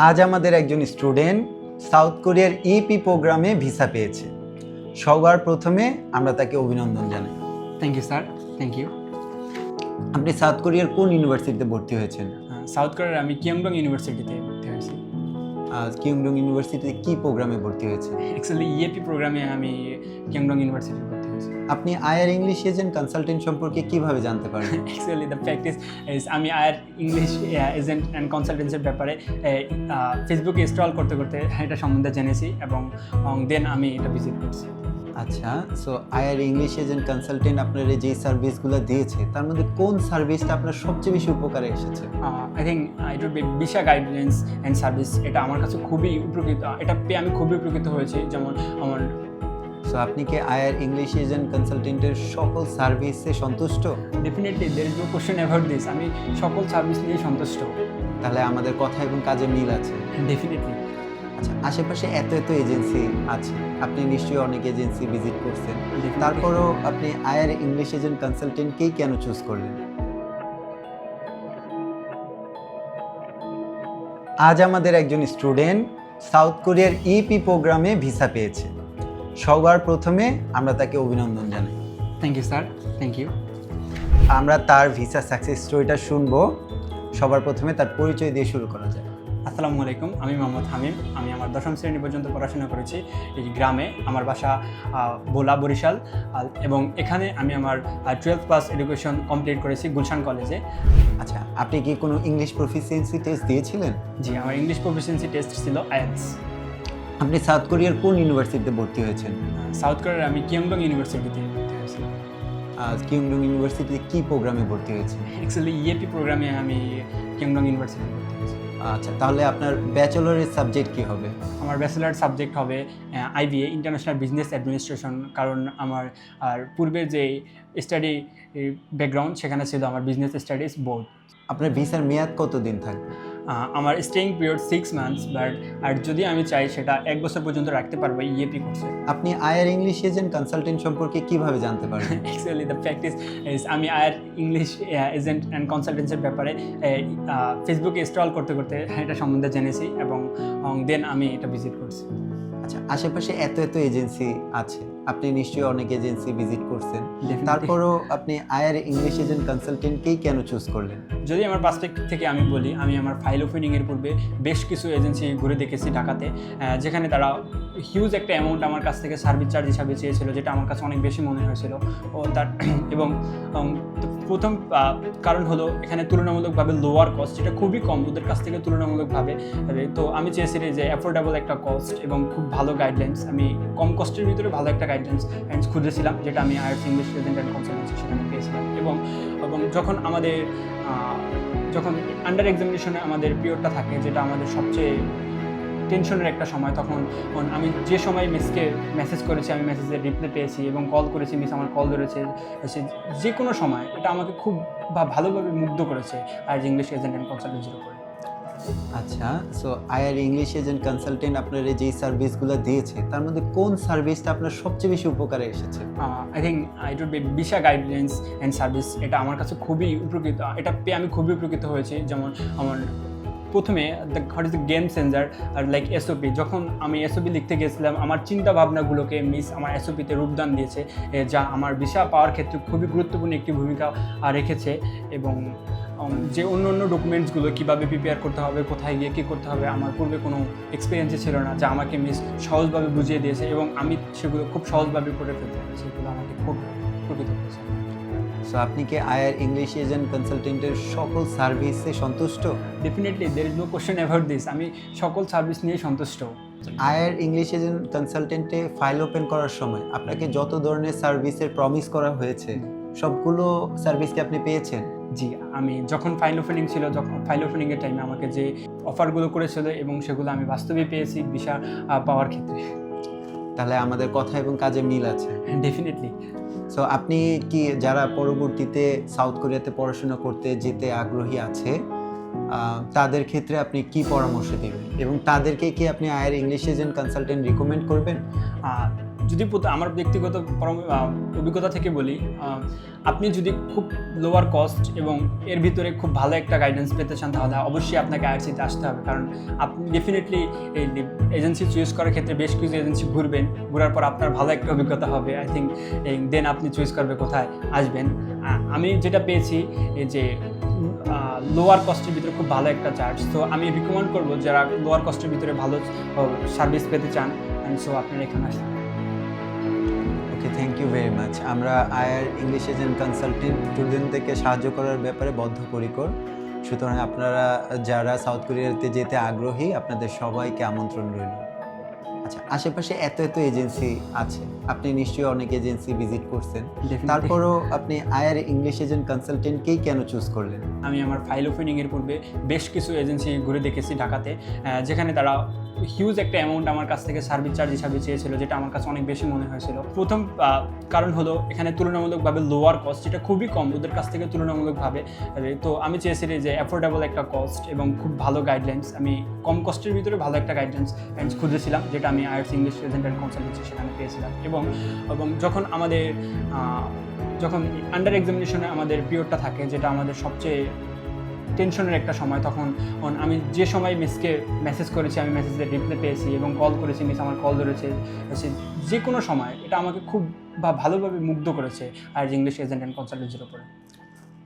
আজ আমাদের একজন স্টুডেন্ট সাউথ কোরিয়ার ইপি প্রোগ্রামে ভিসা পেয়েছে। সবার প্রথমে আমরা তাকে অভিনন্দন জানাই। Thank you sir, thank you. আপনি সাউথ কোরিয়ার কোন ইউনিভার্সিটিতে ভর্তি হয়েছেন? সাউথ কোরিয়ার আমি কিয়ংডং ইউনিভার্সিটিতে ভর্তি হয়েছি। কিয়ংডং ইউনিভার্সিটিতে কি প্রোগ্রামে ভর্তি হয়েছে? অ্যাকচুয়ালি ইএপি প্রোগ্রামে আমি কিয়ংডং ইউনিভার্সিটিতে ভর্তি হয়েছি। আপনি আয়ার ইংলিশ এজেন্ট কনসালটেন্ট সম্পর্কে কিভাবে জানতে পারেন? অ্যাকচুয়ালি দ্য ফ্যাক্ট ইজ আমি আয়ার ইংলিশ এজেন্ট অ্যান্ড কনসালটেন্সির ব্যাপারে ফেসবুকে স্ক্রল করতে করতে এটা সম্বন্ধে জেনেছি এবং দেন আমি এটা ভিজিট করছি। আচ্ছা, সো আয়ার ইংলিশ এজেন্ট কনসালটেন্ট আপনার যেই সার্ভিসগুলো দিয়েছে তার মধ্যে কোন সার্ভিসটা আপনার সবচেয়ে বেশি উপকারে এসেছে? I think it would be visa guidelines and service. এটা আমার কাছে খুবই উপকৃত, এটা পেয়ে আমি খুবই উপকৃত হয়েছি। যেমন আমার সো আপনি কি আয়ার ইংলিশ এজেন্ট কনসালটেন্টের সকল সার্ভিসে সন্তুষ্ট? Definitely there is no question about this. আমি সকল সার্ভিস নিয়ে সন্তুষ্ট। তাহলে আমাদের কথা এবং কাজে মিল আছে। ডেফিনেটলি। আচ্ছা, আশেপাশে এত এজেন্সি আছে, আপনি নিশ্চয়ই অনেক এজেন্সি ভিজিট করছেন, তারপরও আপনি আয়ার ইংলিশ এজেন্ট কনসালটেন্টকেই কেন চুজ করলেন? আজ আমাদের একজন স্টুডেন্ট সাউথ কোরিয়ার ইপি প্রোগ্রামে ভিসা পেয়েছে। সবার প্রথমে আমরা তাকে অভিনন্দন জানাই। Thank you sir, thank you. আমরা তার ভিসা সাকসেস স্টোরিটা শুনবো। সবার প্রথমে তার পরিচয় দিয়ে শুরু করা যায়। আসসালামু আলাইকুম, আমি মোহাম্মদ হামিম। আমি আমার 10ম শ্রেণী পর্যন্ত পড়াশোনা করেছি এই গ্রামে। আমার বাসা ভোলা, বরিশাল, এবং এখানে আমি আমার 12th ক্লাস এডুকেশন কমপ্লিট করেছি গুলশান কলেজে। আচ্ছা, আপনি কি কোনো ইংলিশ প্রফিসিয়েন্সি টেস্ট দিয়েছিলেন? জি, আমার ইংলিশ প্রফিসিয়েন্সি টেস্ট ছিল আইএলটিএস। আপনি সাউথ কোরিয়ার কোন ইউনিভার্সিটিতে ভর্তি হয়েছেন? সাউথ কোরিয়ার আমি কিয়ংডং ইউনিভার্সিটিতে ভর্তি হয়েছি। কিয়ংডং ইউনিভার্সিটিতে কি প্রোগ্রামে ভর্তি হয়েছেন? অ্যাকচুয়ালি ইএপি প্রোগ্রামে আমি কিয়ংডং ইউনিভার্সিটিতে ভর্তি হয়েছি। আচ্ছা, তাহলে আপনার ব্যাচেলরের সাবজেক্ট কি হবে? আমার ব্যাচেলার সাবজেক্ট হবে আইবিএ, ইন্টারন্যাশনাল বিজনেস অ্যাডমিনিস্ট্রেশন। কারণ আমার পূর্বের যে স্টাডি ব্যাকগ্রাউন্ড সেখানে ছিল আমার বিজনেস স্টাডিজ বোর্ড। আপনার ভিসার মেয়াদ কতদিন থাকবে? আমার স্টেইং পিরিয়ড 6 মান্থস, বাট আর যদি আমি চাই সেটা 1 বছর পর্যন্ত রাখতে পারবো ইএপি কোর্সে। আপনি আয়ার ইংলিশ এজেন্ট কনসালটেন্ট সম্পর্কে কিভাবে জানতে পারবেন? অ্যাকচুয়ালি দ্য ফ্যাক্ট ইজ আমি আয়ার ইংলিশ এজেন্ট অ্যান্ড কনসালটেন্সির ব্যাপারে ফেসবুকে স্ক্রল করতে করতে এটা সম্বন্ধে জেনেছি এবং দেন আমি এটা ভিজিট করছি। আচ্ছা, আশেপাশে এত এজেন্সি আছে, আপনি নিশ্চয়ই অনেক এজেন্সি ভিজিট করছেন, Definitely. তারপরও আপনি আয়ার ইংলিশ এজেন্ট কনসালটেন্টকেই কেন চুজ করলেন? যদি আমার পার্সপেক্টিভ থেকে আমি বলি, আমি আমার ফাইল ওপেনিংয়ের পূর্বে বেশ কিছু এজেন্সি ঘুরে দেখেছি ঢাকাতে, যেখানে তারা হিউজ একটা অ্যামাউন্ট আমার কাছ থেকে সার্ভিস চার্জ হিসাবে চেয়েছিল, যেটা আমার কাছে অনেক বেশি মনে হয়েছিল। ও তার এবং প্রথম কারণ হলো এখানে তুলনামূলকভাবে লোয়ার কস্ট, যেটা খুবই কম ওদের কাছ থেকে তুলনামূলকভাবে। তো আমি চেয়েছিলাম যে অ্যাফোর্ডেবল একটা কস্ট এবং খুব ভালো গাইডলাইন্স, আমি কম কস্টের ভিতরে ভালো একটা গাইডলাইন্স খুঁজেছিলাম, যেটা আমি আয়ার ইংলিশ এজেন্ট অ্যান্ড কনসালটেন্সি সেখানে পেয়েছিলাম। এবং যখন আন্ডার এক্সামিনেশনে আমাদের পিরিয়ডটা থাকে, যেটা আমাদের সবচেয়ে টেনশনের একটা সময়, তখন আমি যে সময় মিসকে মেসেজ করেছি, আমি মেসেজের রিপ্লাই পেয়েছি এবং কল করেছি, মিস আমার কল ধরেছে, যে কোনো সময় এটা আমাকে খুব ভালোভাবে মুগ্ধ করেছে আয়ার ইংলিশ এজেন্ট অ্যান্ড কনসালটেন্সির উপরে। আচ্ছা, সো আয়ার ইংলিশ এজেন্ট কনসালটেন্ট আপনার যেই সার্ভিসগুলো দিয়েছে তার মধ্যে কোন সার্ভিসটা আপনার সবচেয়ে বেশি উপকারে এসেছে? I think it would be visa guidelines and service. এটা আমার কাছে খুবই উপকৃত, এটা পেয়ে আমি খুবই উপকৃত হয়েছি। যেমন আমার প্রথমে what is the game changer আর লাইক এসওপি। যখন আমি এসওপি লিখতে গেছিলাম, আমার চিন্তা ভাবনাগুলোকে মিস আমার এসওপিতে রূপদান দিয়েছে, যা আমার ভিসা পাওয়ার ক্ষেত্রে খুবই গুরুত্বপূর্ণ একটি ভূমিকা রেখেছে। এবং যে অন্য ডকুমেন্টসগুলো কীভাবে প্রিপেয়ার করতে হবে, কোথায় গিয়ে কী করতে হবে, আমার পূর্বে কোনো এক্সপিরিয়েন্সই ছিল না, যা আমাকে মিস সহজভাবে বুঝিয়ে দিয়েছে এবং আমি সেগুলো খুব সহজভাবে করে ফেলতে পারি, সেগুলো আমাকে খুব উপকৃত করেছে। সো আপনি কি আয়ার ইংলিশ এজেন্ট কনসালটেন্টের সকল সার্ভিসে সন্তুষ্ট? Definitely there is no question about this. আমি সকল সার্ভিস নিয়ে সন্তুষ্ট। আয়ার ইংলিশ এজেন্ট কনসালটেন্টে ফাইল ওপেন করার সময় আপনাকে যত ধরনের সার্ভিসের প্রমিস করা হয়েছে সবগুলো সার্ভিস কি আপনি পেয়েছেন? জি, আমি যখন ফাইল ওপেনিং ছিল, যখন ফাইল ওপেনিংয়ের টাইমে আমাকে যে অফারগুলো করেছিল এবং সেগুলো আমি বাস্তবে পেয়েছি ভিসা পাওয়ার ক্ষেত্রে। তাহলে আমাদের কথা এবং কাজে মিল আছে। ডেফিনেটলি। সো আপনি কি যারা পরবর্তীতে সাউথ কোরিয়াতে পড়াশোনা করতে যেতে আগ্রহী আছে তাদের ক্ষেত্রে আপনি কি পরামর্শ দেবেন এবং তাদেরকে কি আপনি আয়ার ইংলিশ এজেন্ট কনসালটেন্ট রিকমেন্ড করবেন? যদি আমার ব্যক্তিগত অভিজ্ঞতা থেকে বলি, আপনি যদি খুব লোয়ার কস্ট এবং এর ভিতরে খুব ভালো একটা গাইডেন্স পেতে চান তাহলে অবশ্যই আপনাকে আইআরসিতে আসতে হবে, কারণ আপনি ডেফিনেটলি এই এজেন্সি চুজ করার ক্ষেত্রে বেশ কিছু এজেন্সি ঘোরার পর আপনার ভালো একটা অভিজ্ঞতা হবে। আই থিঙ্ক দেন আপনি চুজ করবে কোথায় আসবেন। আমি যেটা পেয়েছি যে লোয়ার কস্টের ভিতরে খুব ভালো একটা চার্জ, তো আমি রিকমেন্ড করবো যারা লোয়ার কস্টের ভিতরে ভালো সার্ভিস পেতে চান, অ্যান্ড সো আপনারা এখানে আসুন। ওকে, থ্যাংক ইউ ভেরি মাচ। আমরা আয়ার ইংলিশ এজেন্ট কনসালটেন্ট স্টুডেন্টদেরকে সাহায্য করার ব্যাপারে বদ্ধপরিকর। সুতরাং আপনারা যারা সাউথ কোরিয়াতে যেতে আগ্রহী, আপনাদের সবাইকে আমন্ত্রণ রইল। আচ্ছা, আশেপাশে এত এজেন্সি আছে, আপনি নিশ্চয়ই অনেক এজেন্সি ভিজিট করছেন, Definitely. তারপরও আপনি আয়ার ইংলিশ এজেন্ট কনসালটেন্টকেই কেন চুজ করলেন? আমি আমার ফাইল ওপেনিংয়ের পূর্বে বেশ কিছু এজেন্সি ঘুরে দেখেছি ঢাকাতে, যেখানে তারা হিউজ একটা অ্যামাউন্ট আমার কাছ থেকে সার্ভিস চার্জ হিসাবে চেয়েছিল, যেটা আমার কাছে অনেক বেশি মনে হয়েছিল। প্রথম কারণ হলো এখানে তুলনামূলকভাবে লোয়ার কস্ট, যেটা খুবই কম ওদের কাছ থেকে তুলনামূলকভাবে। তো আমি চেয়েছিলাম যে অ্যাফোর্ডেবল একটা কস্ট এবং খুব ভালো গাইডলাইন্স, আমি কম কস্টের ভিতরে ভালো একটা গাইডলাইন্স খুঁজেছিলাম, যেটা আমি IELTS English agent and consultancy সেখানে পেয়েছিলাম। এবং যখন আমাদের যখন আন্ডার এক্সামিনেশনে আমাদের পিরিয়ডটা থাকে, যেটা আমাদের সবচেয়ে টেনশনের একটা সময়, তখন আমি যে সময় মিসকে মেসেজ করেছি, আমি মেসেজের রিপ্লাই পেয়েছি এবং কল করেছি, মিস আমার কল ধরেছে, যে কোনো সময় এটা আমাকে খুব ভালোভাবে মুগ্ধ করেছে আইএলটিএস ইংলিশ এজেন্ট অ্যান্ড কনসালটেন্সির উপরে।